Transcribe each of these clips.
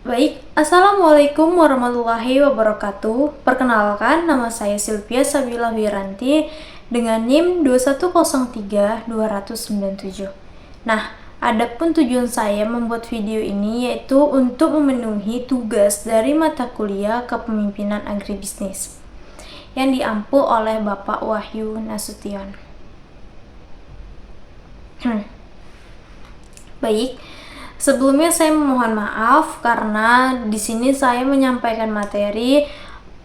Baik, Assalamualaikum warahmatullahi wabarakatuh. Perkenalkan, nama saya Sylvia Sabila Wiranti dengan NIM 2103297. Nah, adapun tujuan saya membuat video ini yaitu untuk memenuhi tugas dari mata kuliah Kepemimpinan Agribisnis yang diampu oleh Bapak Wahyu Nasution. Baik, sebelumnya saya memohon maaf karena di sini saya menyampaikan materi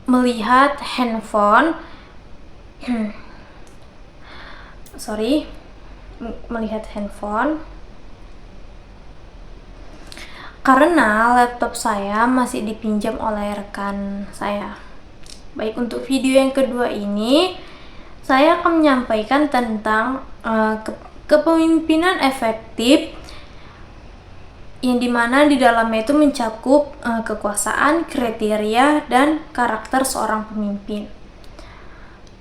melihat handphone. Melihat handphone karena laptop saya masih dipinjam oleh rekan saya. Baik, untuk video yang kedua ini saya akan menyampaikan tentang kepemimpinan efektif, yang dimana di dalamnya itu mencakup kekuasaan, kriteria, dan karakter seorang pemimpin.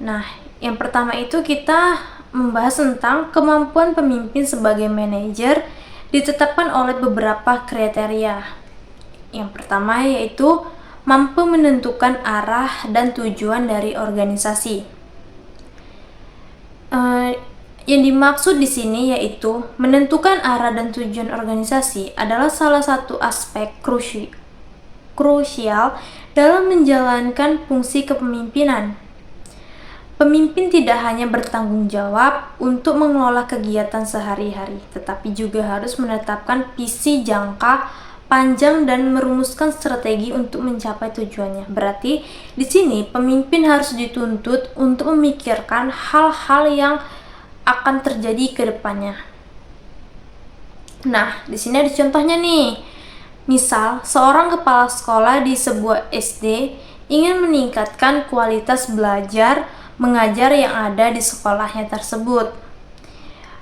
Nah, yang pertama itu kita membahas tentang kemampuan pemimpin sebagai manajer ditetapkan oleh beberapa kriteria. Yang pertama yaitu mampu menentukan arah dan tujuan dari organisasi. Yang dimaksud di sini yaitu menentukan arah dan tujuan organisasi adalah salah satu aspek krusial dalam menjalankan fungsi kepemimpinan. Pemimpin tidak hanya bertanggung jawab untuk mengelola kegiatan sehari-hari, tetapi juga harus menetapkan visi jangka panjang dan merumuskan strategi untuk mencapai tujuannya. Berarti di sini pemimpin harus dituntut untuk memikirkan hal-hal yang akan terjadi ke depannya. Nah, di sini ada contohnya nih. Misal, seorang kepala sekolah di sebuah SD ingin meningkatkan kualitas belajar mengajar yang ada di sekolahnya tersebut.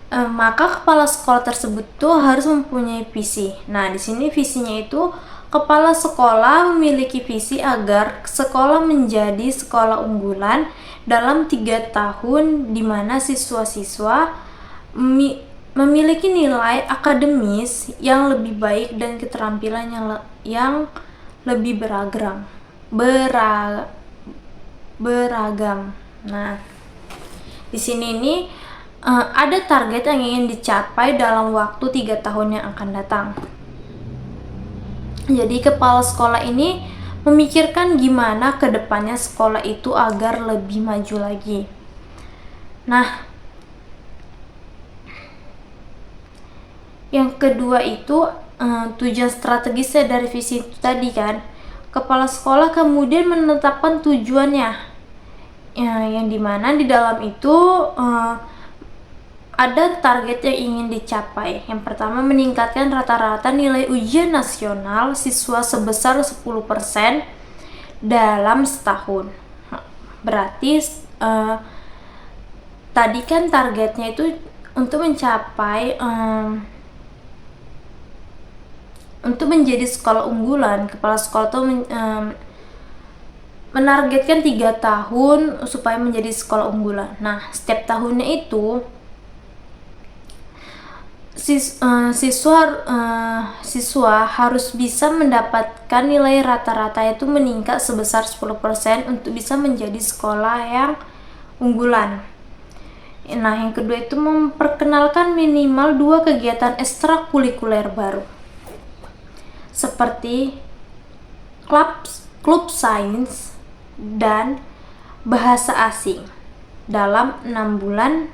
Maka kepala sekolah tersebut tuh harus mempunyai visi. Nah, di sini visinya itu kepala sekolah memiliki visi agar sekolah menjadi sekolah unggulan dalam 3 tahun, di mana siswa-siswa memiliki nilai akademis yang lebih baik dan keterampilan yang lebih beragam. Nah, di sini ada target yang ingin dicapai dalam waktu 3 tahun yang akan datang. Jadi kepala sekolah ini memikirkan gimana ke depannya sekolah itu agar lebih maju lagi. Nah, yang kedua itu tujuan strategisnya dari visi itu tadi kan. Kepala sekolah kemudian menetapkan tujuannya, yang dimana di dalam itu ada target yang ingin dicapai. Yang pertama, meningkatkan rata-rata nilai ujian nasional siswa sebesar 10% dalam setahun. Berarti tadi kan targetnya itu untuk mencapai untuk menjadi sekolah unggulan. Kepala sekolah itu menargetkan 3 tahun supaya menjadi sekolah unggulan. Nah, setiap tahunnya itu siswa harus bisa mendapatkan nilai rata-rata itu meningkat sebesar 10% untuk bisa menjadi sekolah yang unggulan. Nah, yang kedua itu memperkenalkan minimal 2 kegiatan ekstrakurikuler baru, seperti klub sains dan bahasa asing dalam 6 bulan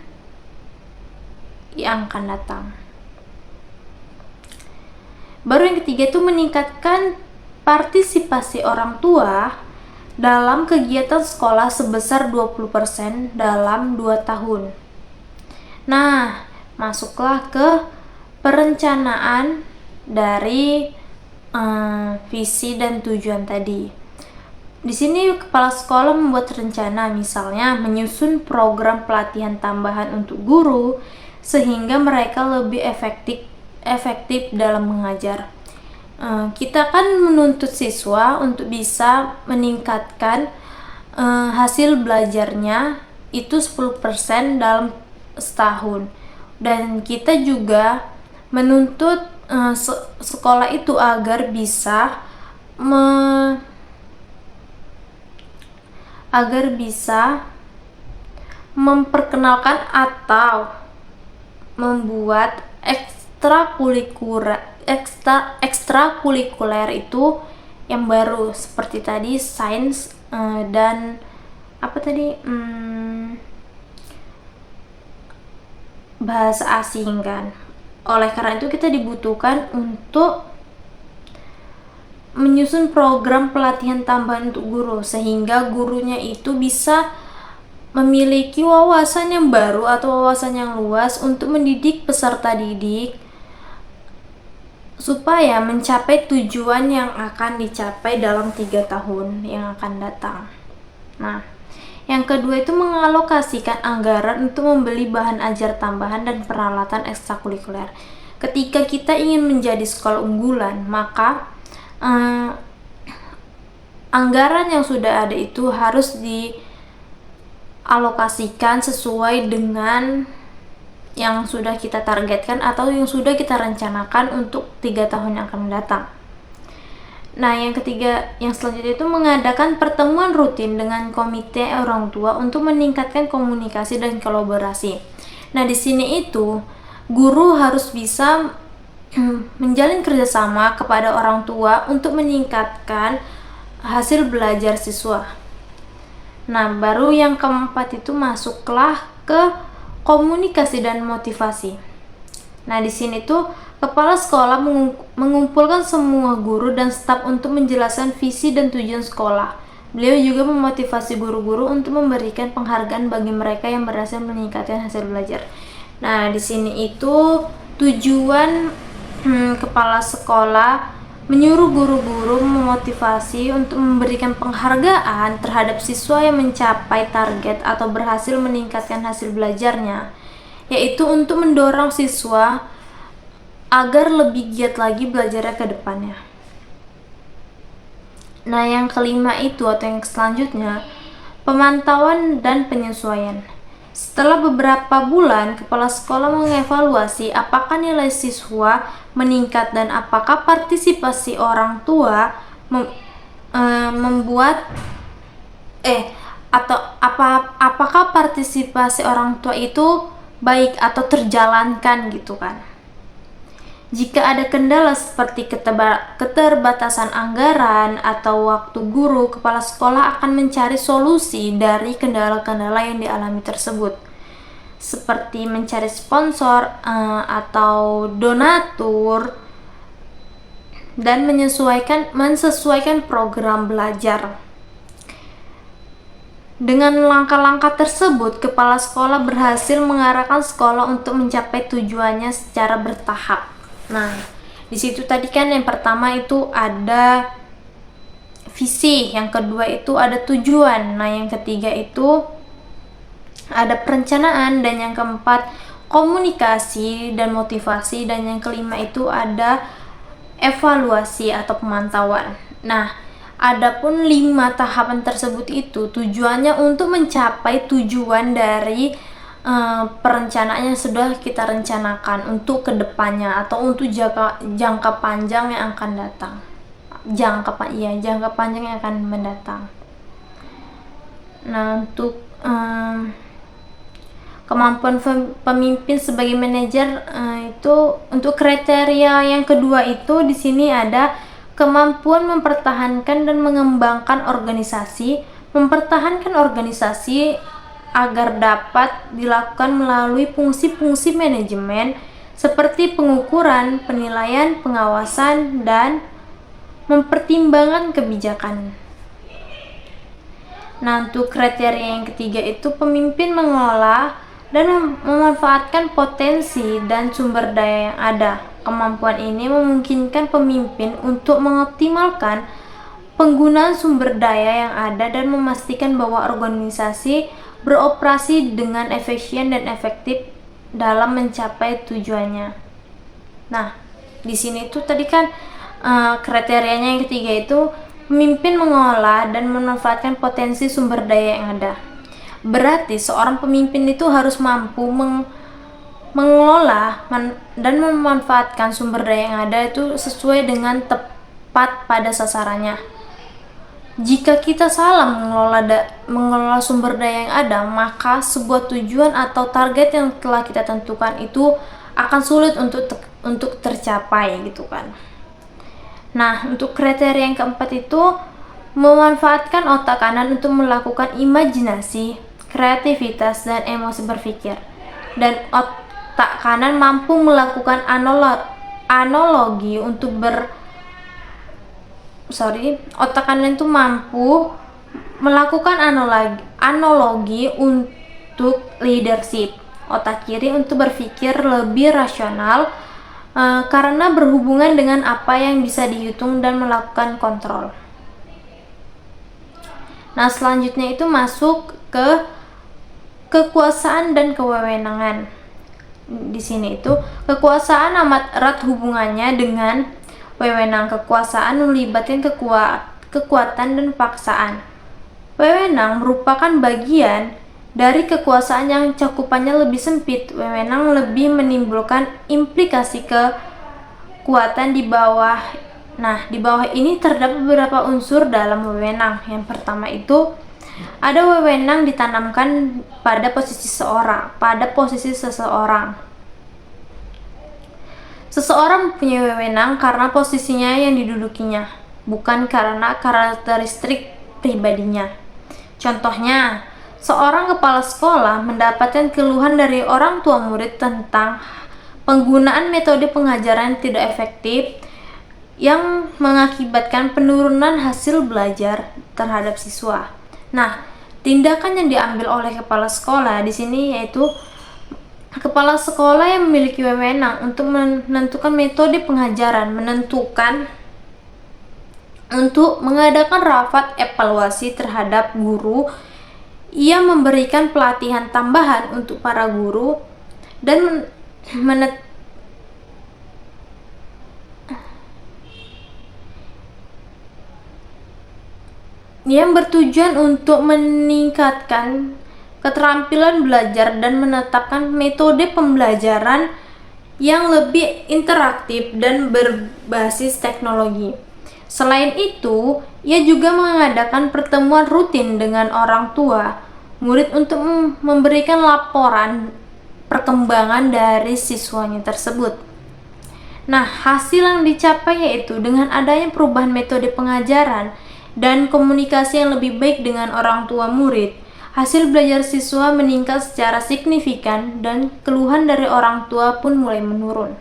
yang akan datang. Baru yang ketiga itu meningkatkan partisipasi orang tua dalam kegiatan sekolah sebesar 20% dalam 2 tahun. Nah, masuklah ke perencanaan dari visi dan tujuan tadi. Di sini kepala sekolah membuat rencana, misalnya menyusun program pelatihan tambahan untuk guru sehingga mereka lebih efektif dalam mengajar. Kita kan menuntut siswa untuk bisa meningkatkan hasil belajarnya itu 10% dalam setahun, dan kita juga menuntut sekolah itu agar bisa memperkenalkan atau membuat ekstrakurikuler itu yang baru, seperti tadi sains dan apa tadi bahasa asing kan. Oleh karena itu kita dibutuhkan untuk menyusun program pelatihan tambahan untuk guru, sehingga gurunya itu bisa memiliki wawasan yang baru atau wawasan yang luas untuk mendidik peserta didik supaya mencapai tujuan yang akan dicapai dalam 3 tahun yang akan datang. Nah, yang kedua itu mengalokasikan anggaran untuk membeli bahan ajar tambahan dan peralatan ekstrakurikuler. Ketika kita ingin menjadi sekolah unggulan, maka anggaran yang sudah ada itu harus dialokasikan sesuai dengan yang sudah kita targetkan atau yang sudah kita rencanakan untuk 3 tahun yang akan datang. Nah, yang ketiga, yang selanjutnya itu mengadakan pertemuan rutin dengan komite orang tua untuk meningkatkan komunikasi dan kolaborasi. Nah, di sini itu guru harus bisa menjalin kerjasama kepada orang tua untuk meningkatkan hasil belajar siswa. Nah, baru yang keempat itu masuklah ke komunikasi dan motivasi. Nah, di sini tuh kepala sekolah mengumpulkan semua guru dan staf untuk menjelaskan visi dan tujuan sekolah. Beliau juga memotivasi guru-guru untuk memberikan penghargaan bagi mereka yang berhasil meningkatkan hasil belajar. Nah, di sini itu tujuan kepala sekolah menyuruh guru-guru memotivasi untuk memberikan penghargaan terhadap siswa yang mencapai target atau berhasil meningkatkan hasil belajarnya, yaitu untuk mendorong siswa agar lebih giat lagi belajarnya ke depannya. Nah, yang kelima itu atau yang selanjutnya, pemantauan dan penyesuaian. Setelah beberapa bulan, kepala sekolah mengevaluasi apakah nilai siswa meningkat dan apakah partisipasi orang tua apakah partisipasi orang tua itu baik atau terjalankan gitu kan. Jika ada kendala seperti keterbatasan anggaran atau waktu guru, kepala sekolah akan mencari solusi dari kendala-kendala yang dialami tersebut, seperti mencari sponsor atau donatur dan menyesuaikan program belajar. Dengan langkah-langkah tersebut, kepala sekolah berhasil mengarahkan sekolah untuk mencapai tujuannya secara bertahap. Nah, di situ tadi kan yang pertama itu ada visi, yang kedua itu ada tujuan, nah yang ketiga itu ada perencanaan, dan yang keempat komunikasi dan motivasi, dan yang kelima itu ada evaluasi atau pemantauan. Nah, adapun 5 tahapan tersebut itu tujuannya untuk mencapai tujuan dari perencanaan yang sudah kita rencanakan untuk kedepannya atau untuk jangka panjang yang akan datang, jangka panjang yang akan mendatang. Nah, untuk kemampuan pemimpin sebagai manajer itu untuk kriteria yang kedua itu di sini ada kemampuan mempertahankan dan mengembangkan organisasi, mempertahankan organisasi agar dapat dilakukan melalui fungsi-fungsi manajemen seperti pengukuran, penilaian, pengawasan, dan mempertimbangkan kebijakan. Nah, untuk kriteria yang ketiga itu pemimpin mengelola dan memanfaatkan potensi dan sumber daya yang ada. Kemampuan ini memungkinkan pemimpin untuk mengoptimalkan penggunaan sumber daya yang ada dan memastikan bahwa organisasi beroperasi dengan efisien dan efektif dalam mencapai tujuannya. Nah, di sini tuh tadi kan kriterianya yang ketiga itu pemimpin mengolah dan memanfaatkan potensi sumber daya yang ada. Berarti seorang pemimpin itu harus mampu dan memanfaatkan sumber daya yang ada itu sesuai dengan tepat pada sasarannya. Jika kita salah mengelola sumber daya yang ada, maka sebuah tujuan atau target yang telah kita tentukan itu akan sulit untuk tercapai gitu kan. Nah, untuk kriteria yang keempat itu memanfaatkan otak kanan untuk melakukan imajinasi, kreativitas, dan emosi berpikir. Dan otak kanan mampu melakukan analogi untuk otak kanan itu mampu melakukan analogi untuk leadership. Otak kiri untuk berpikir lebih rasional karena berhubungan dengan apa yang bisa dihitung dan melakukan kontrol. Nah, selanjutnya itu masuk ke kekuasaan dan kewewenangan. Di sini itu kekuasaan amat erat hubungannya dengan wewenang. Kekuasaan melibatkan kekuatan dan paksaan. Wewenang merupakan bagian dari kekuasaan yang cakupannya lebih sempit. Wewenang lebih menimbulkan implikasi kekuatan di bawah. Nah, di bawah ini terdapat beberapa unsur dalam wewenang. Yang pertama itu ada wewenang ditanamkan pada posisi seseorang. Seseorang punya wewenang karena posisinya yang didudukinya, bukan karena karakteristik pribadinya. Contohnya, seorang kepala sekolah mendapatkan keluhan dari orang tua murid tentang penggunaan metode pengajaran tidak efektif yang mengakibatkan penurunan hasil belajar terhadap siswa. Nah, tindakan yang diambil oleh kepala sekolah di sini yaitu kepala sekolah yang memiliki wewenang untuk menentukan metode pengajaran, untuk mengadakan rapat evaluasi terhadap guru. Ia memberikan pelatihan tambahan untuk para guru dan yang bertujuan untuk meningkatkan keterampilan belajar dan menetapkan metode pembelajaran yang lebih interaktif dan berbasis teknologi. Selain itu, ia juga mengadakan pertemuan rutin dengan orang tua murid untuk memberikan laporan perkembangan dari siswanya tersebut. Nah, hasil yang dicapai yaitu dengan adanya perubahan metode pengajaran dan komunikasi yang lebih baik dengan orang tua murid, hasil belajar siswa meningkat secara signifikan dan keluhan dari orang tua pun mulai menurun.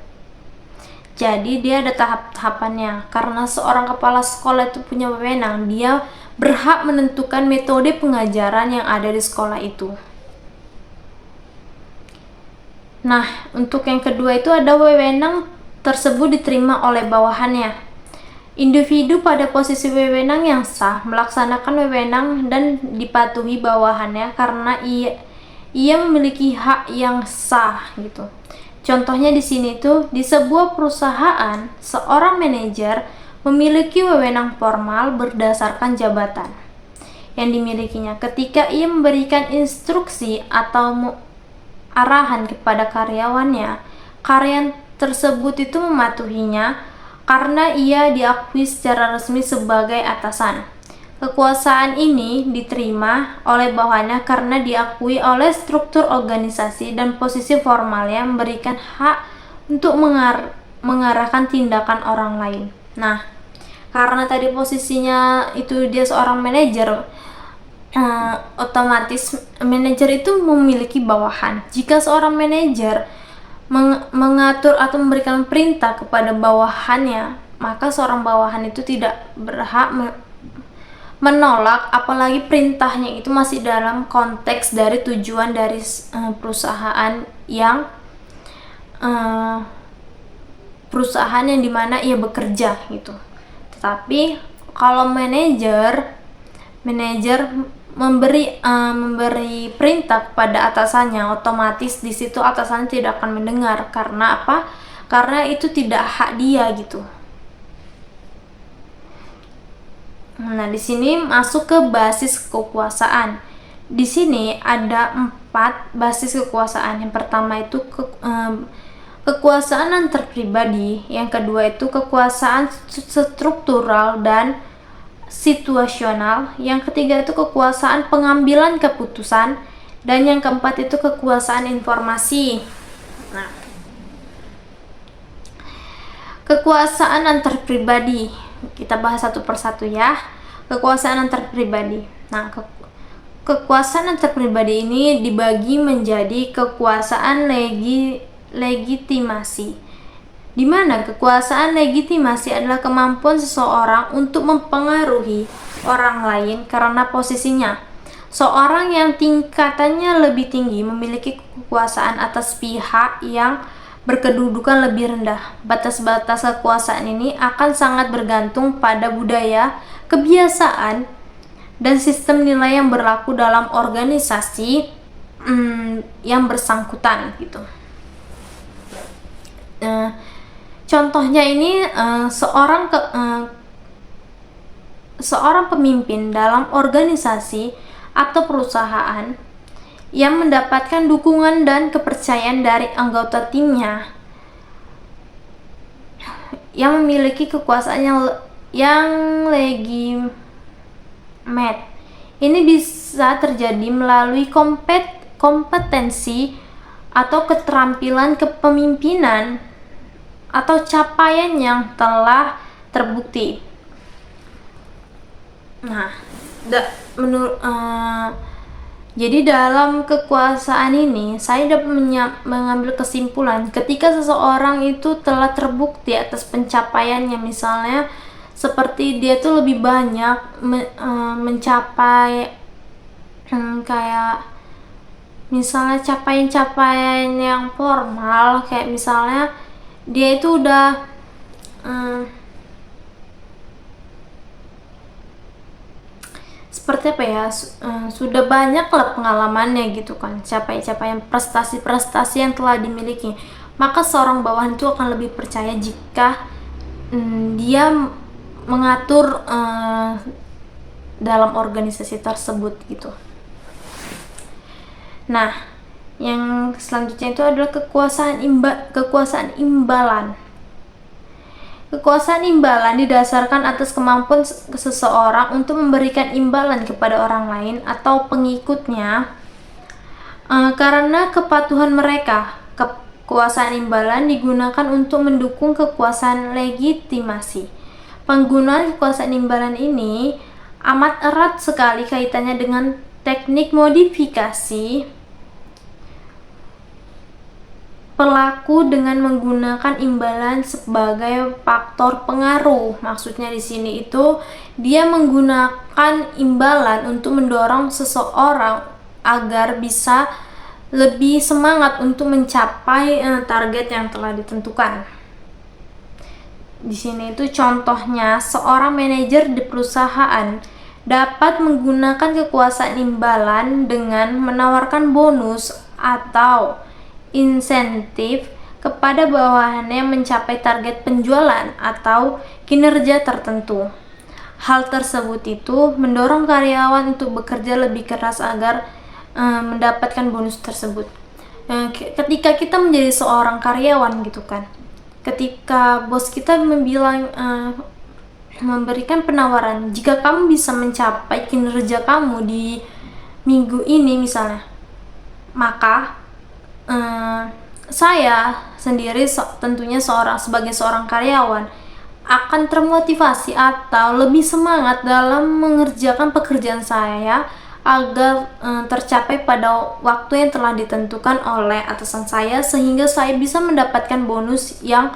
Jadi dia ada tahap-tahapannya. Karena seorang kepala sekolah itu punya wewenang, dia berhak menentukan metode pengajaran yang ada di sekolah itu. Nah, untuk yang kedua itu ada wewenang tersebut diterima oleh bawahannya. Individu pada posisi wewenang yang sah melaksanakan wewenang dan dipatuhi bawahannya karena ia memiliki hak yang sah gitu. Contohnya di sini tuh di sebuah perusahaan, seorang manajer memiliki wewenang formal berdasarkan jabatan yang dimilikinya. Ketika ia memberikan instruksi atau arahan kepada karyawannya, karyawan tersebut itu mematuhinya karena ia diakui secara resmi sebagai atasan. Kekuasaan ini diterima oleh bawahannya karena diakui oleh struktur organisasi dan posisi formalnya memberikan hak untuk mengarahkan tindakan orang lain. Nah, karena tadi posisinya itu dia seorang manajer, otomatis manajer itu memiliki bawahan. Jika seorang manajer mengatur atau memberikan perintah kepada bawahannya, maka seorang bawahan itu tidak berhak menolak, apalagi perintahnya itu masih dalam konteks dari tujuan dari perusahaan yang dimana ia bekerja gitu. Tetapi kalau manajer memberi perintah kepada atasannya, otomatis di situ atasannya tidak akan mendengar. Karena apa? Karena itu tidak hak dia gitu. Nah, di sini masuk ke basis kekuasaan. Di sini ada 4 basis kekuasaan. Yang pertama itu kekuasaan antar pribadi, yang kedua itu kekuasaan struktural dan situasional, yang ketiga itu kekuasaan pengambilan keputusan, dan yang keempat itu kekuasaan informasi. Nah, kekuasaan antar pribadi kita bahas satu persatu ya. Kekuasaan antar pribadi. Nah, kekuasaan antar pribadi ini dibagi menjadi kekuasaan legitimasi, di mana kekuasaan legitimasi adalah kemampuan seseorang untuk mempengaruhi orang lain karena posisinya. Seorang yang tingkatannya lebih tinggi memiliki kekuasaan atas pihak yang berkedudukan lebih rendah. Batas-batas kekuasaan ini akan sangat bergantung pada budaya, kebiasaan, dan sistem nilai yang berlaku dalam organisasi yang bersangkutan gitu. Contohnya ini seorang pemimpin dalam organisasi atau perusahaan yang mendapatkan dukungan dan kepercayaan dari anggota timnya, yang memiliki kekuasaan yang legitimate. Ini bisa terjadi melalui kompetensi atau keterampilan kepemimpinan atau capaian yang telah terbukti. Nah, jadi dalam kekuasaan ini saya dapat mengambil kesimpulan ketika seseorang itu telah terbukti atas pencapaiannya, misalnya seperti dia tuh lebih banyak mencapai kayak misalnya capaian-capaian yang formal, kayak misalnya dia itu udah seperti apa ya, sudah banyak lah pengalamannya gitu kan, capaian prestasi-prestasi yang telah dimiliki, maka seorang bawahan itu akan lebih percaya jika dia mengatur dalam organisasi tersebut gitu. Nah, yang selanjutnya itu adalah kekuasaan imbalan. Kekuasaan imbalan didasarkan atas kemampuan seseorang untuk memberikan imbalan kepada orang lain atau pengikutnya karena kepatuhan mereka. Kekuasaan imbalan digunakan untuk mendukung kekuasaan legitimasi. Penggunaan kekuasaan imbalan ini amat erat sekali kaitannya dengan teknik modifikasi pelaku dengan menggunakan imbalan sebagai faktor pengaruh. Maksudnya di sini itu dia menggunakan imbalan untuk mendorong seseorang agar bisa lebih semangat untuk mencapai target yang telah ditentukan. Di sini itu contohnya seorang manajer di perusahaan dapat menggunakan kekuasaan imbalan dengan menawarkan bonus atau insentif kepada bawahannya mencapai target penjualan atau kinerja tertentu. Hal tersebut itu mendorong karyawan untuk bekerja lebih keras agar mendapatkan bonus tersebut. Ketika kita menjadi seorang karyawan gitu kan, ketika bos kita memberikan penawaran, jika kamu bisa mencapai kinerja kamu di minggu ini misalnya, maka saya sendiri tentunya sebagai seorang karyawan akan termotivasi atau lebih semangat dalam mengerjakan pekerjaan saya agar tercapai pada waktu yang telah ditentukan oleh atasan saya, sehingga saya bisa mendapatkan bonus yang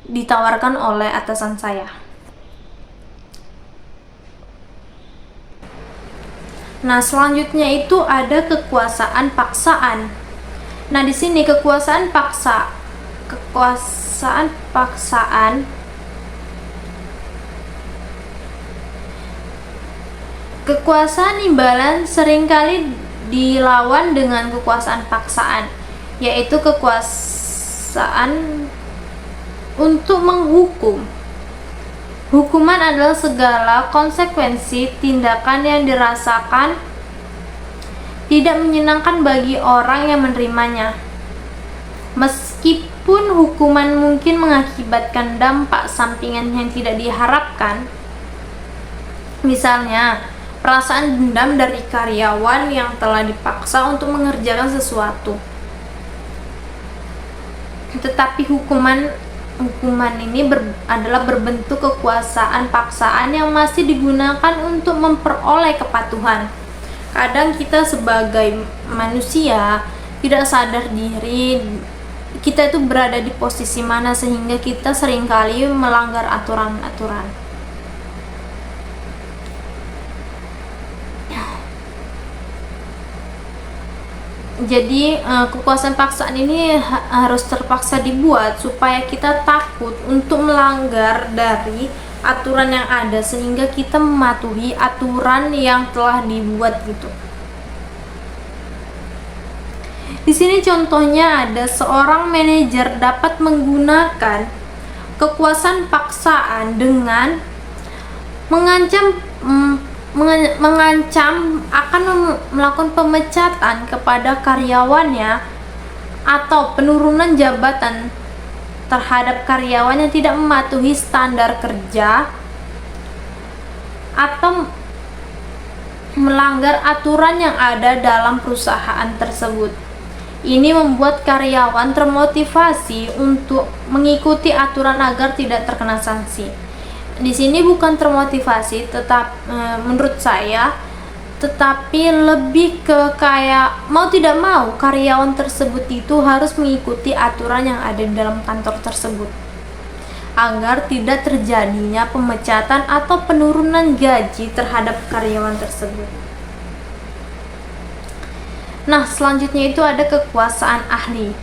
ditawarkan oleh atasan saya. Nah, selanjutnya itu ada kekuasaan paksaan. Nah, di sini kekuasaan imbalan seringkali dilawan dengan kekuasaan paksaan, yaitu kekuasaan untuk menghukum. Hukuman adalah segala konsekuensi tindakan yang dirasakan tidak menyenangkan bagi orang yang menerimanya. Meskipun hukuman mungkin mengakibatkan dampak sampingan yang tidak diharapkan, misalnya perasaan dendam dari karyawan yang telah dipaksa untuk mengerjakan sesuatu. Tetapi hukuman ini adalah berbentuk kekuasaan paksaan yang masih digunakan untuk memperoleh kepatuhan. Kadang kita sebagai manusia tidak sadar diri kita itu berada di posisi mana sehingga kita seringkali melanggar aturan-aturan. Jadi kekuasaan paksaan ini harus terpaksa dibuat supaya kita takut untuk melanggar dari aturan yang ada sehingga kita mematuhi aturan yang telah dibuat gitu. Di sini contohnya ada seorang manajer dapat menggunakan kekuasaan paksaan dengan mengancam akan melakukan pemecatan kepada karyawannya atau penurunan jabatan terhadap karyawan yang tidak mematuhi standar kerja atau melanggar aturan yang ada dalam perusahaan tersebut. Ini membuat karyawan termotivasi untuk mengikuti aturan agar tidak terkena sanksi. Di sini bukan termotivasi, menurut saya, tetapi lebih ke kayak mau tidak mau karyawan tersebut itu harus mengikuti aturan yang ada di dalam kantor tersebut agar tidak terjadinya pemecatan atau penurunan gaji terhadap karyawan tersebut. Nah, selanjutnya itu ada kekuasaan ahli.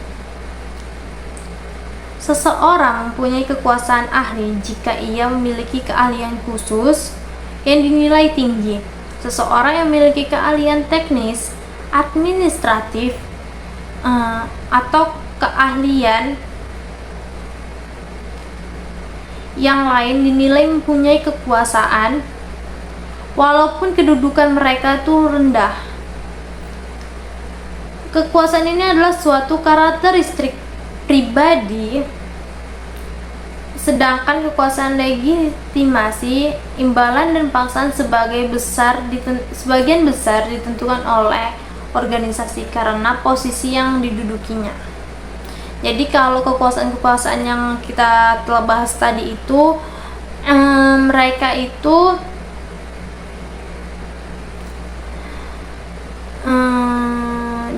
Seseorang mempunyai kekuasaan ahli jika ia memiliki keahlian khusus yang dinilai tinggi. Seseorang yang memiliki keahlian teknis, administratif, atau keahlian yang lain dinilai mempunyai kekuasaan walaupun kedudukan mereka itu rendah. Kekuasaan ini adalah suatu karakteristik pribadi, sedangkan kekuasaan legitimasi, imbalan dan paksaan sebagian besar ditentukan oleh organisasi karena posisi yang didudukinya. Jadi kalau kekuasaan-kekuasaan yang kita telah bahas tadi itu mereka itu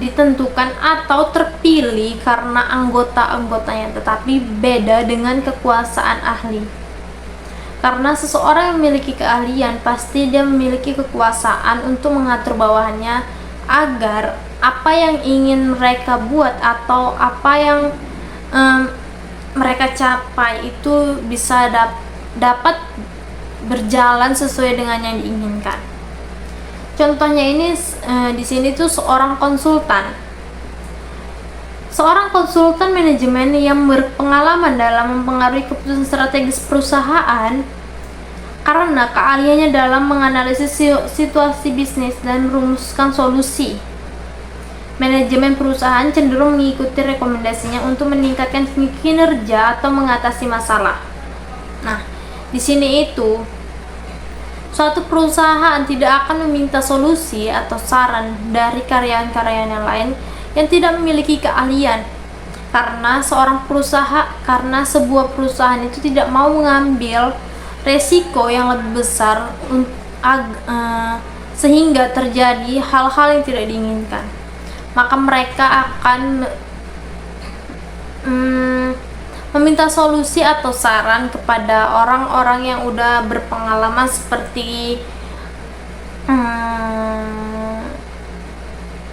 ditentukan atau terpilih karena anggota-anggotanya, tetapi beda dengan kekuasaan ahli. Karena seseorang yang memiliki keahlian, pasti dia memiliki kekuasaan untuk mengatur bawahannya agar apa yang ingin mereka buat atau apa yang mereka capai itu bisa dapat berjalan sesuai dengan yang diinginkan. Contohnya ini di sini tuh seorang konsultan. Seorang konsultan manajemen yang berpengalaman dalam mempengaruhi keputusan strategis perusahaan karena keahliannya dalam menganalisis situasi bisnis dan merumuskan solusi. Manajemen perusahaan cenderung mengikuti rekomendasinya untuk meningkatkan kinerja atau mengatasi masalah. Nah, di sini itu suatu perusahaan tidak akan meminta solusi atau saran dari karyawan-karyawan yang lain yang tidak memiliki keahlian karena sebuah perusahaan itu tidak mau mengambil resiko yang lebih besar sehingga terjadi hal-hal yang tidak diinginkan. Maka mereka akan meminta solusi atau saran kepada orang-orang yang udah berpengalaman seperti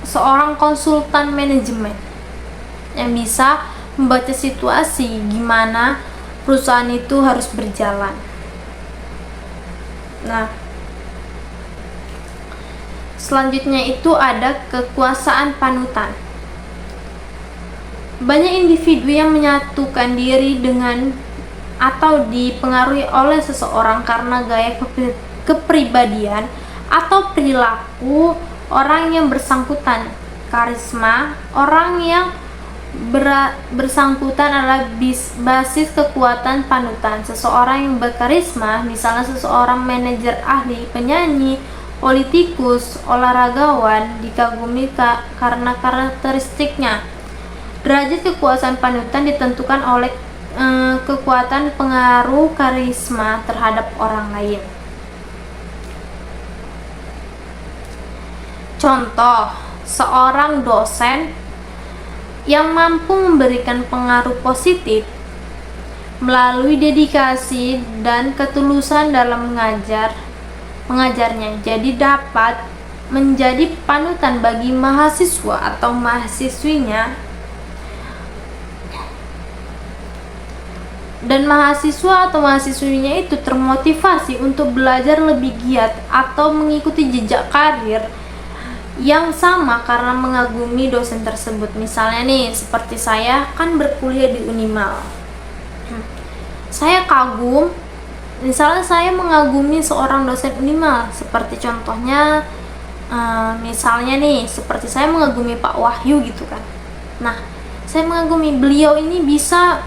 seorang konsultan manajemen yang bisa membaca situasi gimana perusahaan itu harus berjalan. Nah, selanjutnya itu ada kekuasaan panutan. Banyak individu yang menyatukan diri dengan atau dipengaruhi oleh seseorang karena gaya kepribadian atau perilaku orang yang bersangkutan. Karisma, orang yang bersangkutan adalah basis kekuatan panutan. Seseorang yang berkarisma, misalnya seseorang manajer, ahli, penyanyi, politikus, olahragawan, dikagumi karena karakteristiknya. Derajat kekuasaan panutan ditentukan oleh kekuatan pengaruh karisma terhadap orang lain. Contoh, seorang dosen yang mampu memberikan pengaruh positif melalui dedikasi dan ketulusan dalam mengajarnya, jadi dapat menjadi panutan bagi mahasiswa atau mahasiswinya, dan mahasiswa atau mahasiswinya itu termotivasi untuk belajar lebih giat atau mengikuti jejak karir yang sama karena mengagumi dosen tersebut. Misalnya nih, seperti saya kan berkuliah di Unimal, saya kagum, misalnya saya mengagumi seorang dosen Unimal, seperti contohnya misalnya nih, seperti saya mengagumi Pak Wahyu gitu kan. Nah, saya mengagumi beliau ini bisa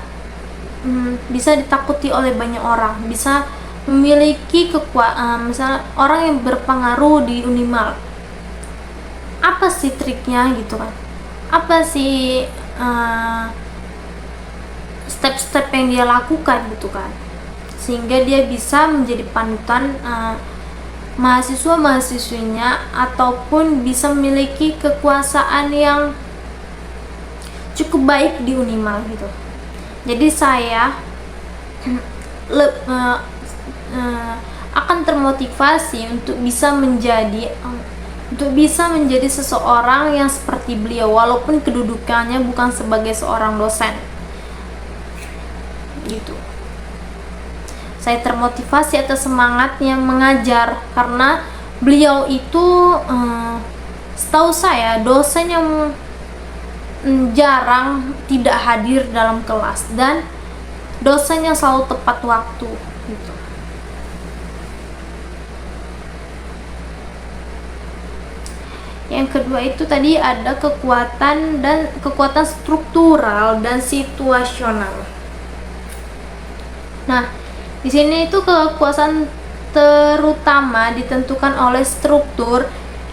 ditakuti oleh banyak orang, bisa memiliki misalnya orang yang berpengaruh di Unimal. Apa sih triknya gitu kan? Apa sih step-step yang dia lakukan gitu kan, sehingga dia bisa menjadi panutan mahasiswa-mahasiswinya ataupun bisa memiliki kekuasaan yang cukup baik di Unimal gitu. Jadi saya akan termotivasi untuk bisa menjadi seseorang yang seperti beliau, walaupun kedudukannya bukan sebagai seorang dosen gitu. Saya termotivasi atas semangatnya mengajar karena beliau itu setahu saya dosen yang jarang tidak hadir dalam kelas, dan dosen yang selalu tepat waktu gitu. Yang kedua itu tadi ada kekuatan struktural dan situasional. Nah, di sini itu kekuasaan terutama ditentukan oleh struktur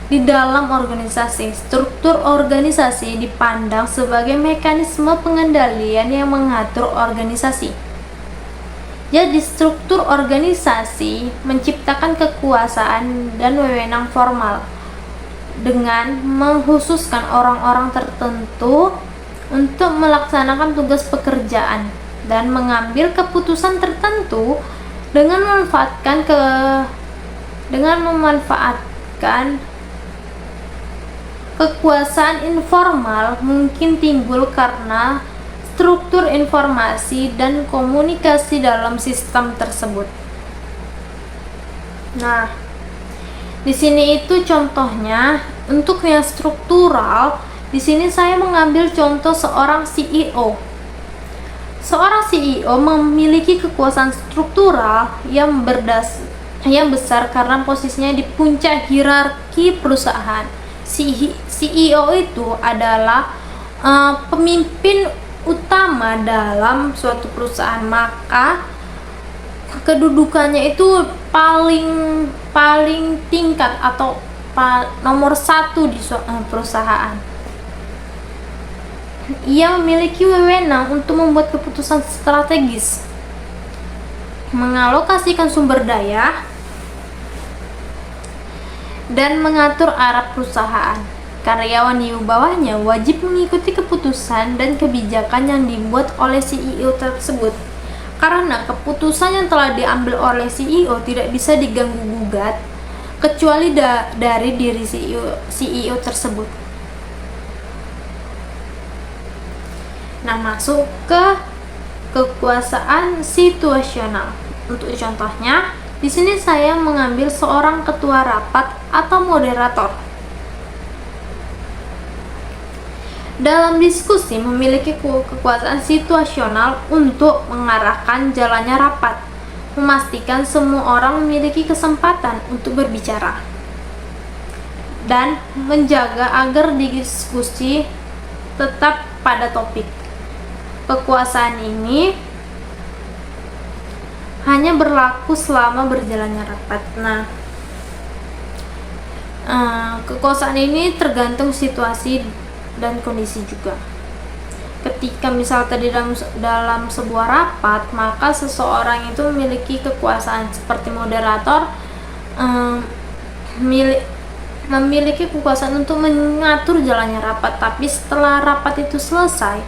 di dalam organisasi. Struktur organisasi dipandang sebagai mekanisme pengendalian yang mengatur organisasi. Jadi struktur organisasi menciptakan kekuasaan dan wewenang formal dengan mengkhususkan orang-orang tertentu untuk melaksanakan tugas pekerjaan dan mengambil keputusan tertentu dengan memanfaatkan kekuasaan informal mungkin timbul karena struktur informasi dan komunikasi dalam sistem tersebut. Nah, di sini itu contohnya untuk yang struktural. Di sini saya mengambil contoh seorang CEO. Seorang CEO memiliki kekuasaan struktural yang besar karena posisinya di puncak hierarki perusahaan. CEO itu adalah pemimpin utama dalam suatu perusahaan, maka kedudukannya itu paling tingkat atau nomor satu di perusahaan. Ia memiliki wewenang untuk membuat keputusan strategis, mengalokasikan sumber daya, dan mengatur arah perusahaan. Karyawan di bawahnya wajib mengikuti keputusan dan kebijakan yang dibuat oleh CEO tersebut, karena keputusan yang telah diambil oleh CEO tidak bisa diganggu-gugat kecuali dari diri CEO tersebut. Nah, masuk ke kekuasaan situasional. Untuk contohnya, di sini saya mengambil seorang ketua rapat atau moderator. Dalam diskusi memiliki kekuasaan situasional untuk mengarahkan jalannya rapat, memastikan semua orang memiliki kesempatan untuk berbicara, dan menjaga agar diskusi tetap pada topik. Kekuasaan ini hanya berlaku selama berjalannya rapat. Nah, kekuasaan ini tergantung situasi dan kondisi juga. Ketika misalnya tadi dalam sebuah rapat, maka seseorang itu memiliki kekuasaan seperti moderator, memiliki kekuasaan untuk mengatur jalannya rapat. Tapi setelah rapat itu selesai,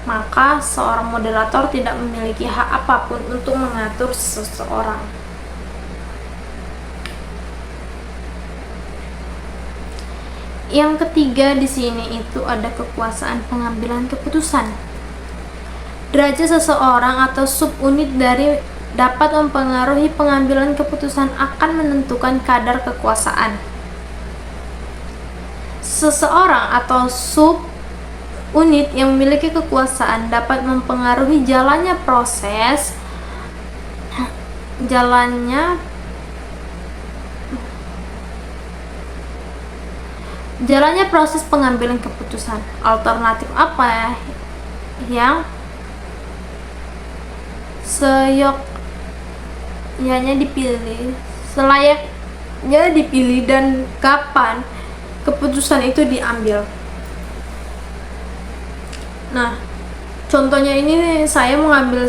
maka seorang moderator tidak memiliki hak apapun untuk mengatur seseorang. Yang ketiga di sini itu ada kekuasaan pengambilan keputusan. Derajat seseorang atau subunit dari dapat mempengaruhi pengambilan keputusan akan menentukan kadar kekuasaan. Seseorang atau subunit yang memiliki kekuasaan dapat mempengaruhi jalannya proses pengambilan keputusan. Alternatif apa yang selayaknya dipilih dan kapan keputusan itu diambil. Nah, contohnya ini saya mengambil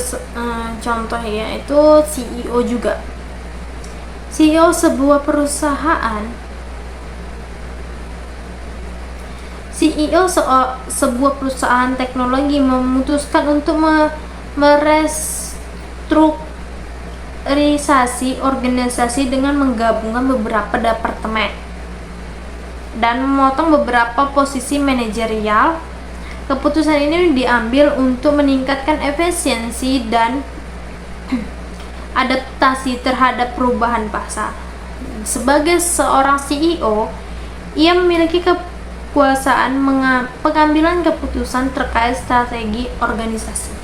contoh yaitu CEO juga. CEO sebuah perusahaan, sebuah perusahaan teknologi memutuskan untuk merestrukturisasi organisasi dengan menggabungkan beberapa departemen dan memotong beberapa posisi manajerial. Keputusan ini diambil untuk meningkatkan efisiensi dan adaptasi terhadap perubahan pasar. Sebagai seorang CEO, ia memiliki kekuasaan pengambilan keputusan terkait strategi organisasi.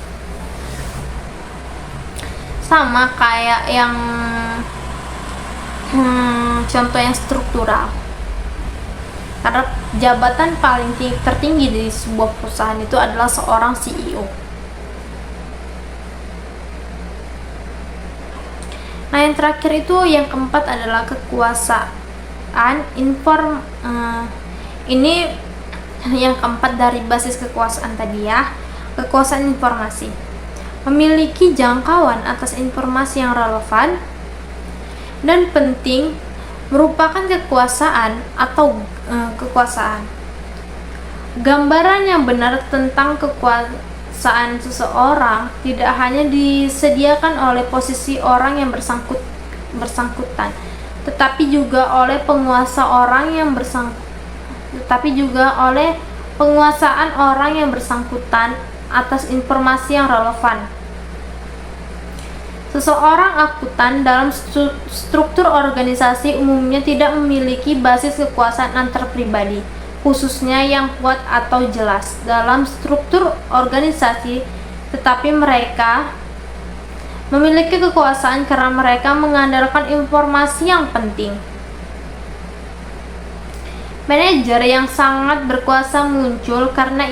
Sama kayak yang contoh yang struktural. Karena jabatan paling tertinggi di sebuah perusahaan itu adalah seorang CEO. Nah, yang terakhir itu yang keempat adalah kekuasaan ini yang keempat dari basis kekuasaan tadi ya, kekuasaan informasi. Memiliki jangkauan atas informasi yang relevan dan penting merupakan kekuasaan atau kekuasaan. Gambaran yang benar tentang kekuasaan seseorang tidak hanya disediakan oleh posisi orang yang bersangkutan, tetapi juga oleh penguasaan orang yang bersangkutan atas informasi yang relevan. Seseorang akuntan dalam struktur organisasi umumnya tidak memiliki basis kekuasaan antar pribadi, khususnya yang kuat atau jelas dalam struktur organisasi, tetapi mereka memiliki kekuasaan karena mereka mengandalkan informasi yang penting. Manajer yang sangat berkuasa muncul karena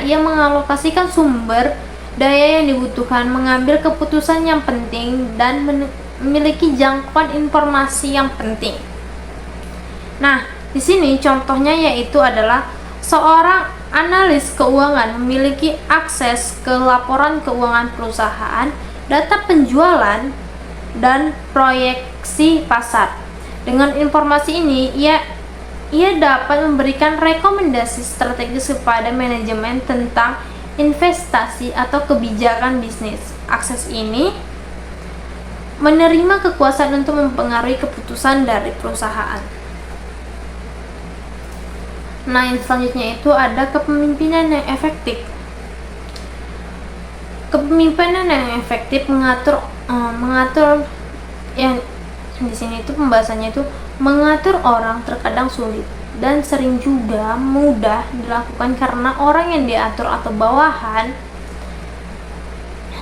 ia mengalokasikan sumber daya yang dibutuhkan, mengambil keputusan yang penting, dan memiliki jangkauan informasi yang penting. Nah, di sini contohnya yaitu adalah seorang analis keuangan memiliki akses ke laporan keuangan perusahaan, data penjualan, dan proyeksi pasar. Dengan informasi ini, ia dapat memberikan rekomendasi strategis kepada manajemen tentang investasi atau kebijakan bisnis. Akses ini menerima kekuasaan untuk mempengaruhi keputusan dari perusahaan. Nah, yang selanjutnya itu ada kepemimpinan yang efektif. Kepemimpinan yang efektif mengatur yang di sini itu pembahasannya itu mengatur orang terkadang sulit, dan sering juga mudah dilakukan karena orang yang diatur atau bawahan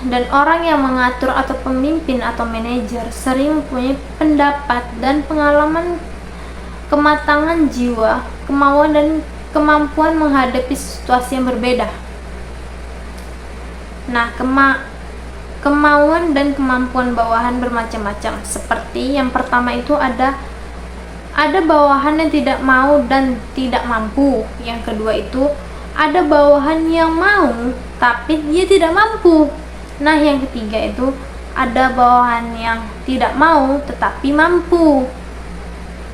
dan orang yang mengatur atau pemimpin atau manajer sering mempunyai pendapat dan pengalaman, kematangan jiwa, kemauan dan kemampuan menghadapi situasi yang berbeda. Nah, kemauan dan kemampuan bawahan bermacam-macam. Seperti yang pertama itu ada bawahan yang tidak mau dan tidak mampu. Yang kedua itu ada bawahan yang mau tapi dia tidak mampu. Nah, yang ketiga itu ada bawahan yang tidak mau tetapi mampu.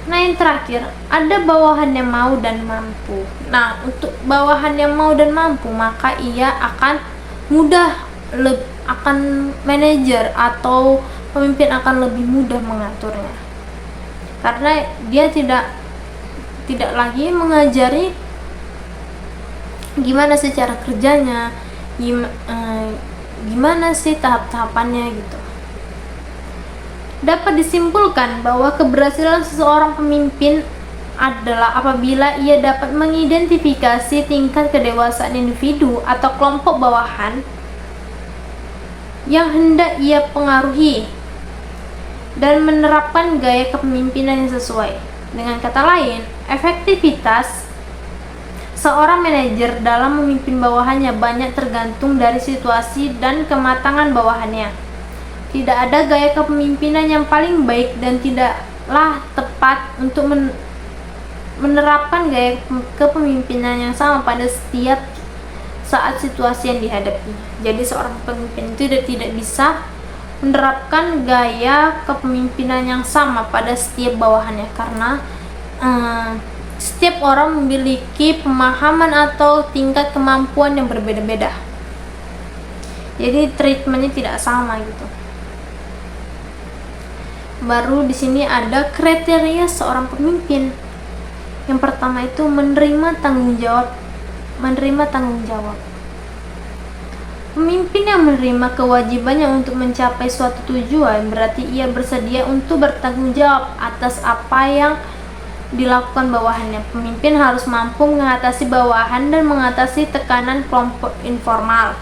Nah, yang terakhir ada bawahan yang mau dan mampu. Nah, untuk bawahan yang mau dan mampu, maka ia akan mudah, akan manajer atau pemimpin akan lebih mudah mengaturnya, karena dia tidak lagi mengajari gimana sih cara kerjanya, gimana sih tahap-tahapannya gitu. Dapat disimpulkan bahwa keberhasilan seseorang pemimpin adalah apabila ia dapat mengidentifikasi tingkat kedewasaan individu atau kelompok bawahan yang hendak ia pengaruhi dan menerapkan gaya kepemimpinan yang sesuai. Dengan kata lain, efektivitas seorang manajer dalam memimpin bawahannya banyak tergantung dari situasi dan kematangan bawahannya. Tidak ada gaya kepemimpinan yang paling baik dan tidaklah tepat untuk menerapkan gaya kepemimpinan yang sama pada setiap saat situasi yang dihadapi. Jadi seorang pemimpin itu tidak bisa menerapkan gaya kepemimpinan yang sama pada setiap bawahannya, karena setiap orang memiliki pemahaman atau tingkat kemampuan yang berbeda-beda. Jadi treatmentnya tidak sama gitu. Baru di sini ada kriteria seorang pemimpin. Yang pertama itu menerima tanggung jawab. Pemimpin yang menerima kewajibannya untuk mencapai suatu tujuan berarti ia bersedia untuk bertanggung jawab atas apa yang dilakukan bawahannya. Pemimpin harus mampu mengatasi bawahan dan mengatasi tekanan kelompok informal.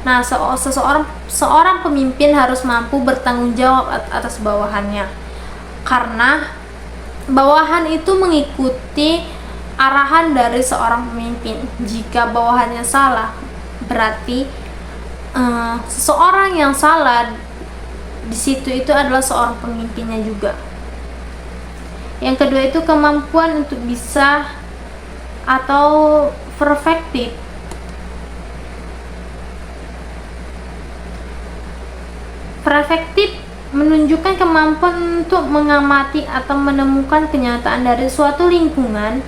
Nah, seorang pemimpin harus mampu bertanggung jawab atas bawahannya, karena bawahan itu mengikuti arahan dari seorang pemimpin. Jika bawahannya salah, berarti seseorang yang salah di situ itu adalah seorang pemimpinnya juga. Yang kedua itu kemampuan untuk bisa atau perfektif. Perfektif menunjukkan kemampuan untuk mengamati atau menemukan kenyataan dari suatu lingkungan.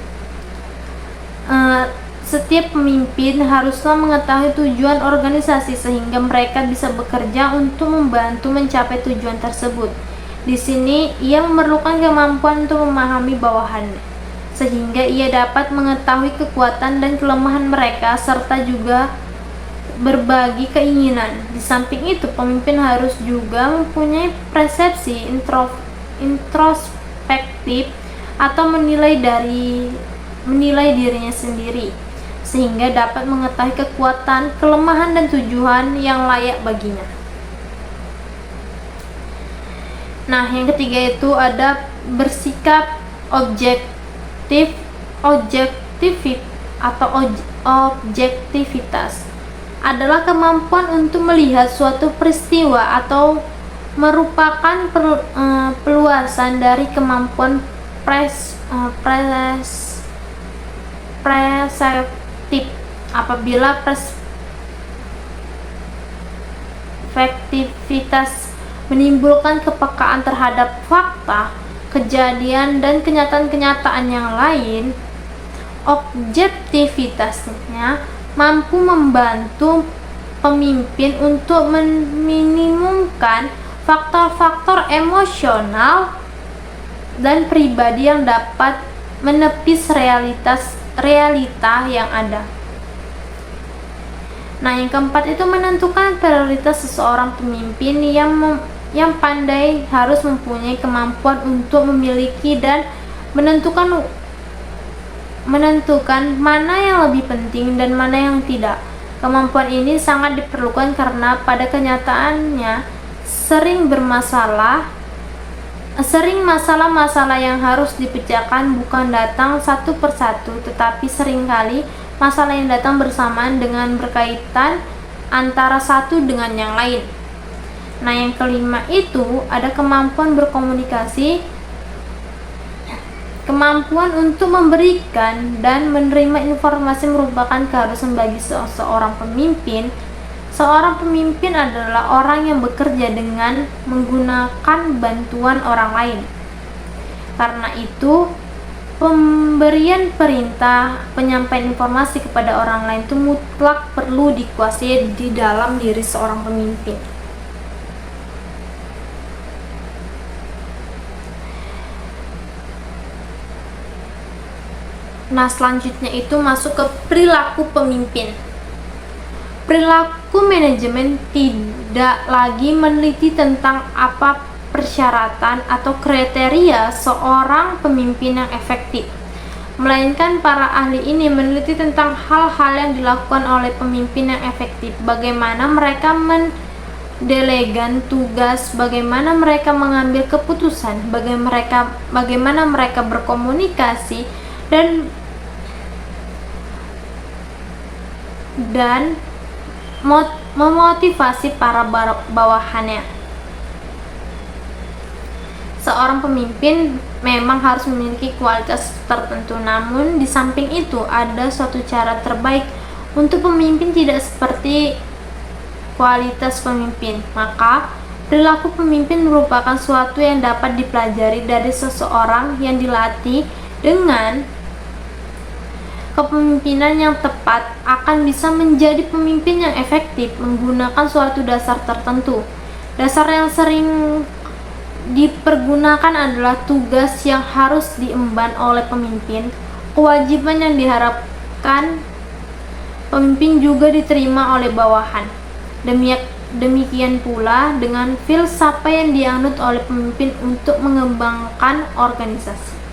Setiap pemimpin haruslah mengetahui tujuan organisasi sehingga mereka bisa bekerja untuk membantu mencapai tujuan tersebut. Di sini ia memerlukan kemampuan untuk memahami bawahannya, sehingga ia dapat mengetahui kekuatan dan kelemahan mereka serta juga berbagi keinginan. Di samping itu, pemimpin harus juga mempunyai persepsi introspektif atau menilai dirinya sendiri, sehingga dapat mengetahui kekuatan, kelemahan dan tujuan yang layak baginya. Nah, yang ketiga itu ada bersikap objektivitas adalah kemampuan untuk melihat suatu peristiwa atau merupakan peluasan dari kemampuan perseptif. Apabila perspektivitas menimbulkan kepekaan terhadap fakta, kejadian dan kenyataan-kenyataan yang lain, objektivitasnya mampu membantu pemimpin untuk meminimumkan faktor-faktor emosional dan pribadi yang dapat menepis realita yang ada. Nah, yang keempat itu menentukan prioritas seseorang pemimpin yang pandai harus mempunyai kemampuan untuk memiliki dan menentukan menentukan mana yang lebih penting dan mana yang tidak. Kemampuan ini sangat diperlukan karena pada kenyataannya sering masalah-masalah yang harus dipecahkan bukan datang satu persatu, tetapi seringkali masalah yang datang bersamaan dengan berkaitan antara satu dengan yang lain. Nah, yang kelima itu ada kemampuan berkomunikasi, kemampuan untuk memberikan dan menerima informasi merupakan keharusan bagi seorang pemimpin. Seorang pemimpin adalah orang yang bekerja dengan menggunakan bantuan orang lain. Karena itu, pemberian perintah, penyampaian informasi kepada orang lain itu mutlak perlu dikuasai di dalam diri seorang pemimpin. Nah, selanjutnya itu masuk ke perilaku pemimpin. Perilaku manajemen tidak lagi meneliti tentang apa persyaratan atau kriteria seorang pemimpin yang efektif, melainkan para ahli ini meneliti tentang hal-hal yang dilakukan oleh pemimpin yang efektif, bagaimana mereka mendelegan tugas, bagaimana mereka mengambil keputusan, bagaimana mereka berkomunikasi dan memotivasi para bawahannya. Seorang pemimpin memang harus memiliki kualitas tertentu, namun di samping itu ada suatu cara terbaik untuk pemimpin tidak seperti kualitas pemimpin. Maka perilaku pemimpin merupakan suatu yang dapat dipelajari dari seseorang yang dilatih dengan kepemimpinan yang tepat akan bisa menjadi pemimpin yang efektif menggunakan suatu dasar tertentu. Dasar yang sering dipergunakan adalah tugas yang harus diemban oleh pemimpin, kewajiban yang diharapkan pemimpin juga diterima oleh bawahan. Demikian pula dengan filsafat yang dianut oleh pemimpin untuk mengembangkan organisasi.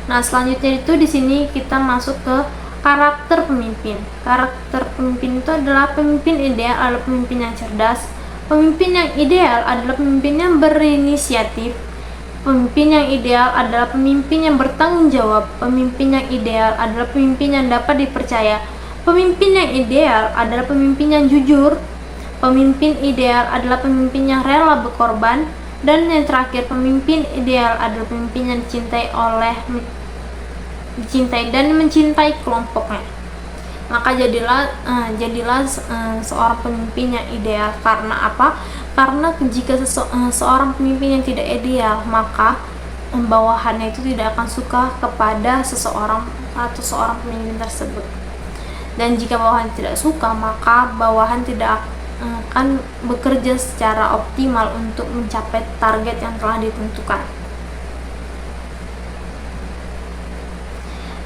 Nah, selanjutnya itu di sini kita masuk ke karakter pemimpin. Karakter pemimpin itu adalah pemimpin ideal adalah pemimpin yang cerdas. Pemimpin yang ideal adalah pemimpin yang berinisiatif. Pemimpin yang ideal adalah pemimpin yang bertanggung jawab. Pemimpin yang ideal adalah pemimpin yang dapat dipercaya. Pemimpin yang ideal adalah pemimpin yang jujur. Pemimpin ideal adalah pemimpin yang rela berkorban. Dan yang terakhir, pemimpin ideal adalah pemimpin yang dicintai dan mencintai kelompoknya. Maka jadilah seorang pemimpin yang ideal. Karena apa? Karena jika seorang pemimpin yang tidak ideal, maka bawahannya itu tidak akan suka kepada seseorang atau seorang pemimpin tersebut. Dan jika bawahan tidak suka, maka bawahan tidak akan bekerja secara optimal untuk mencapai target yang telah ditentukan.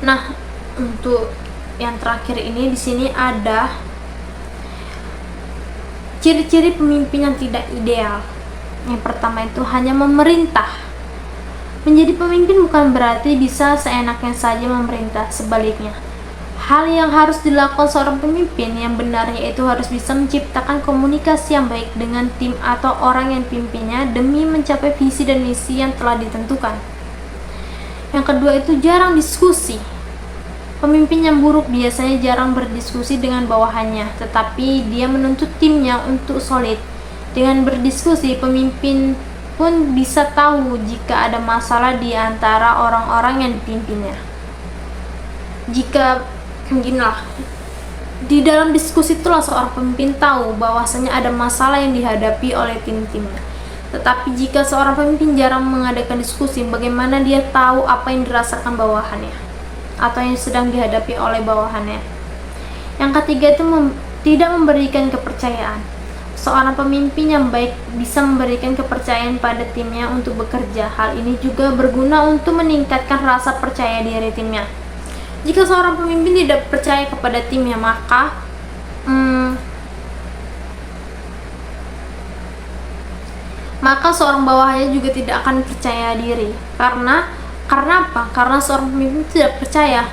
Nah, untuk yang terakhir ini di sini ada ciri-ciri pemimpin yang tidak ideal. Yang pertama itu hanya memerintah. Menjadi pemimpin bukan berarti bisa seenaknya saja memerintah, sebaliknya. Hal yang harus dilakukan seorang pemimpin yang benar yaitu harus bisa menciptakan komunikasi yang baik dengan tim atau orang yang dipimpinnya demi mencapai visi dan misi yang telah ditentukan. Yang kedua itu jarang diskusi. Pemimpin yang buruk biasanya jarang berdiskusi dengan bawahannya, tetapi dia menuntut timnya untuk solid. Dengan berdiskusi, pemimpin pun bisa tahu jika ada masalah di antara orang-orang yang dipimpinnya. Di dalam diskusi itulah seorang pemimpin tahu bahwasanya ada masalah yang dihadapi oleh tim-timnya. Tetapi jika seorang pemimpin jarang mengadakan diskusi, bagaimana dia tahu apa yang dirasakan bawahannya atau yang sedang dihadapi oleh bawahannya? Yang ketiga itu tidak memberikan kepercayaan. Seorang pemimpin yang baik bisa memberikan kepercayaan pada timnya untuk bekerja. Hal ini juga berguna untuk meningkatkan rasa percaya diri timnya. Jika seorang pemimpin tidak percaya kepada timnya, maka seorang bawahannya juga tidak akan percaya diri. Karena Karena apa? Karena seorang pemimpin tidak percaya,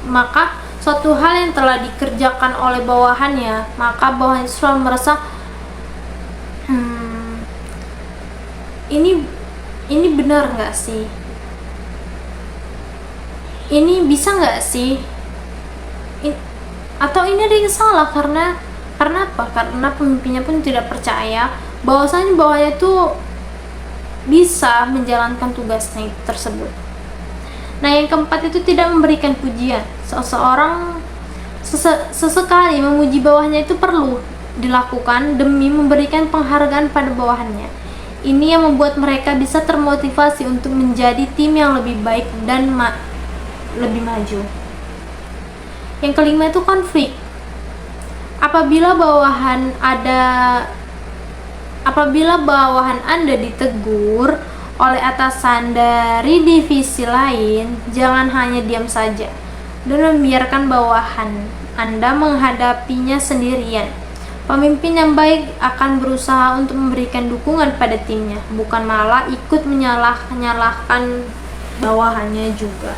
maka suatu hal yang telah dikerjakan oleh bawahannya, maka bawahannya selalu merasa ini benar nggak sih? Ini bisa nggak sih? Atau ini ada yang salah karena apa? Karena pemimpinnya pun tidak percaya bahwasanya bawahnya tuh bisa menjalankan tugasnya tersebut. Nah, yang keempat itu tidak memberikan pujian. Seseorang sesekali memuji bawahnya itu perlu dilakukan demi memberikan penghargaan pada bawahannya. Ini yang membuat mereka bisa termotivasi untuk menjadi tim yang lebih baik dan lebih maju. Yang kelima itu konflik. Apabila bawahan Anda ditegur oleh atasan dari divisi lain, jangan hanya diam saja dan membiarkan bawahan Anda menghadapinya sendirian. Pemimpin yang baik akan berusaha untuk memberikan dukungan pada timnya, bukan malah ikut menyalahkan bawahannya juga.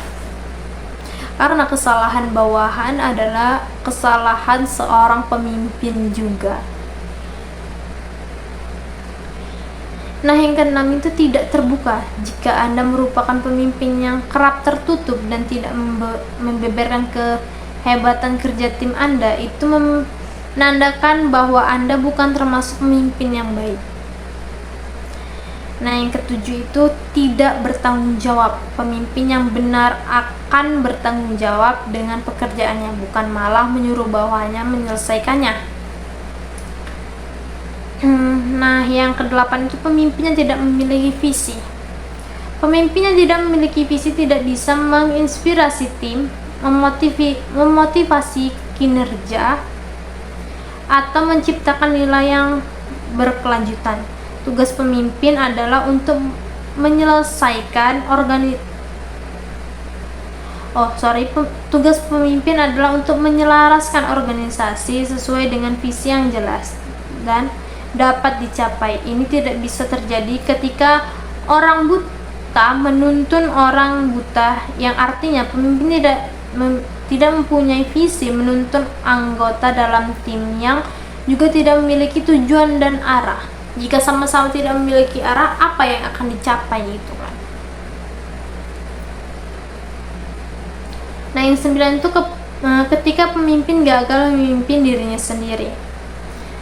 Karena kesalahan bawahan adalah kesalahan seorang pemimpin juga. Nah, yang keenam itu tidak terbuka. Jika Anda merupakan pemimpin yang kerap tertutup dan tidak membeberkan kehebatan kerja tim Anda, itu menandakan bahwa Anda bukan termasuk pemimpin yang baik. Nah, yang ketujuh itu tidak bertanggung jawab. Pemimpin yang benar akan bertanggung jawab dengan pekerjaannya, bukan malah menyuruh bawahannya menyelesaikannya. Nah, yang kedelapan itu pemimpin yang tidak memiliki visi. Pemimpin yang tidak memiliki visi tidak bisa menginspirasi tim, memotivasi kinerja, atau menciptakan nilai yang berkelanjutan. Tugas pemimpin adalah untuk menyelesaikan tugas pemimpin adalah untuk menyelaraskan organisasi sesuai dengan visi yang jelas dan dapat dicapai. Ini tidak bisa terjadi ketika orang buta menuntun orang buta, yang artinya pemimpin tidak mempunyai visi menuntun anggota dalam tim yang juga tidak memiliki tujuan dan arah. Jika sama-sama tidak memiliki arah, apa yang akan dicapai itu kan? Nah, yang 9 itu ketika pemimpin gagal memimpin dirinya sendiri.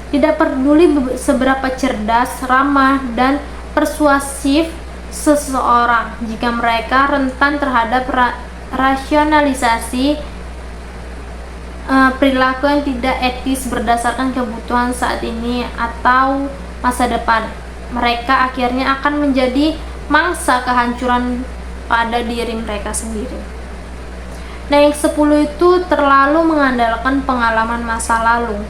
Tidak peduli seberapa cerdas, ramah, dan persuasif seseorang, jika mereka rentan terhadap rasionalisasi perilaku yang tidak etis berdasarkan kebutuhan saat ini atau masa depan, mereka akhirnya akan menjadi mangsa kehancuran pada diri mereka sendiri. Nah, yang 10 itu terlalu mengandalkan pengalaman masa lalu.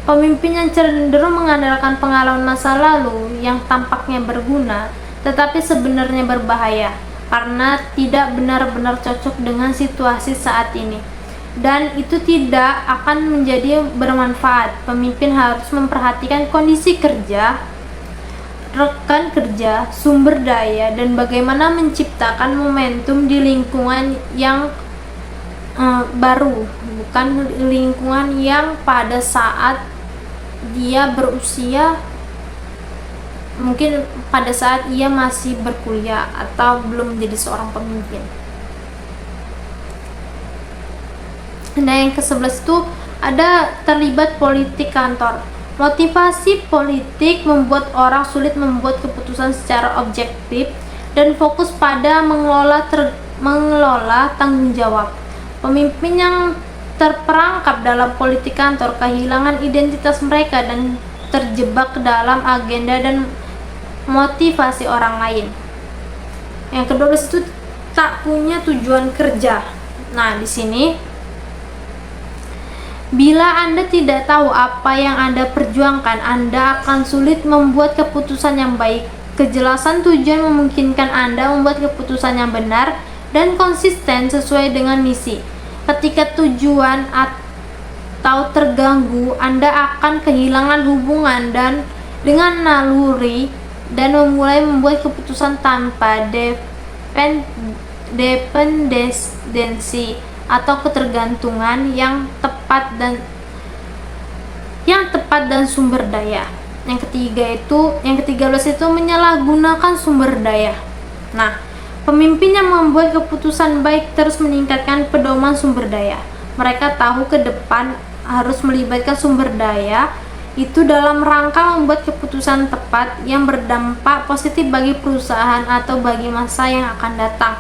Pemimpin yang cenderung mengandalkan pengalaman masa lalu yang tampaknya berguna, tetapi sebenarnya berbahaya karena tidak benar-benar cocok dengan situasi saat ini, dan itu tidak akan menjadi bermanfaat. Pemimpin harus memperhatikan kondisi kerja, rekan kerja, sumber daya, dan bagaimana menciptakan momentum di lingkungan yang baru, bukan lingkungan yang pada saat dia berusia, mungkin pada saat ia masih berkuliah atau belum menjadi seorang pemimpin. Nah, yang ke-11 itu ada terlibat politik kantor. Motivasi politik membuat orang sulit membuat keputusan secara objektif dan fokus pada mengelola tanggung jawab. Pemimpin yang terperangkap dalam politik kantor kehilangan identitas mereka dan terjebak dalam agenda dan motivasi orang lain. Yang ke-12 itu tak punya tujuan kerja. Nah, di sini bila Anda tidak tahu apa yang Anda perjuangkan, Anda akan sulit membuat keputusan yang baik. Kejelasan tujuan memungkinkan Anda membuat keputusan yang benar dan konsisten sesuai dengan misi. Ketika tujuan atau terganggu, Anda akan kehilangan hubungan dengan naluri dan memulai membuat keputusan tanpa dependensi atau ketergantungan yang tepat dan sumber daya. Yang 13 itu menyalahgunakan sumber daya. Nah, pemimpin yang membuat keputusan baik terus meningkatkan pedoman sumber daya. Mereka tahu ke depan harus melibatkan sumber daya itu dalam rangka membuat keputusan tepat yang berdampak positif bagi perusahaan atau bagi masa yang akan datang.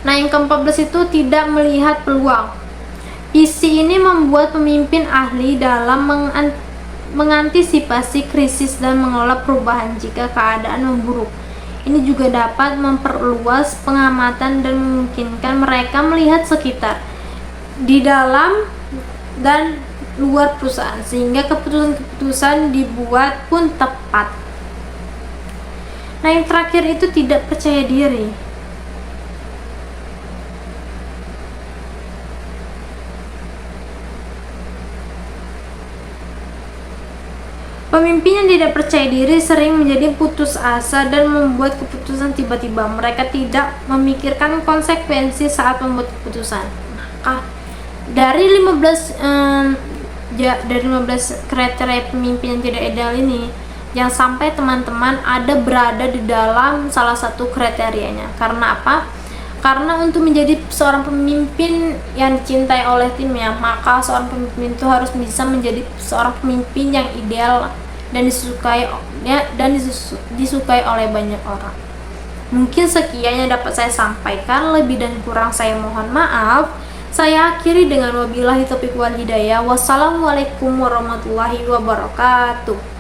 Nah, yang ke-14 itu tidak melihat peluang. Visi ini membuat pemimpin ahli dalam mengantisipasi krisis dan mengelola perubahan jika keadaan memburuk. Ini juga dapat memperluas pengamatan dan memungkinkan mereka melihat sekitar, di dalam dan luar perusahaan, sehingga keputusan-keputusan dibuat pun tepat. Nah, yang terakhir itu tidak percaya diri. Pemimpin yang tidak percaya diri sering menjadi putus asa dan membuat keputusan tiba-tiba. Mereka tidak memikirkan konsekuensi saat membuat keputusan. Maka dari 15 kriteria pemimpin yang tidak ideal ini, yang sampai teman-teman ada berada di dalam salah satu kriterianya. Karena apa? Karena untuk menjadi seorang pemimpin yang dicintai oleh timnya, maka seorang pemimpin itu harus bisa menjadi seorang pemimpin yang ideal dan disukai oleh banyak orang. Mungkin sekian yang dapat saya sampaikan, lebih dan kurang saya mohon maaf. Saya akhiri dengan wabillahi taufiq wal hidayah. Wassalamualaikum warahmatullahi wabarakatuh.